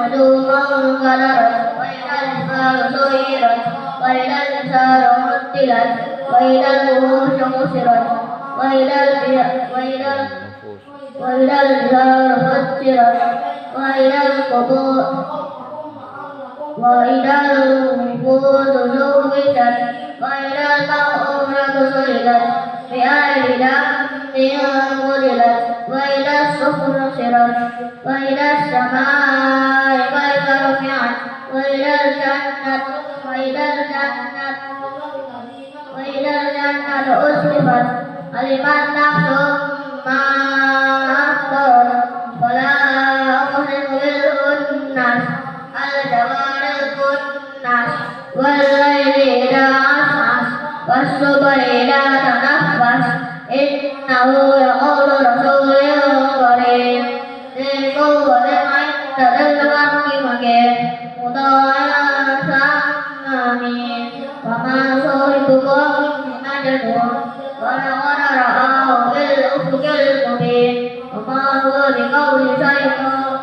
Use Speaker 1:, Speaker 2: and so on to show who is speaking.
Speaker 1: نجوما انكدرت وإذا الجبال سيرت وإذا البحار عطلت وإذا الوحوش حشرت وإذا البحار فجرت وإذا القبور زوجت وإذا الموءودة سئلت بأي ذنب قتلت وإذا الصحف نشرت وإذا السماء كيف رفعت وإذا الجنة أزلفت علمت نفس ما أحضرت فلا أقسم بالخنس الجوار الكنس والليل إذا عسعس والصبح إذا تنفس إنه لقول رسول كريم ذي قوة عند ذي العرش مكين مطاع ثم أمين وما صاحبكم بمجنون ولقد رآه بالأفق المبين وما هو بقول شيطان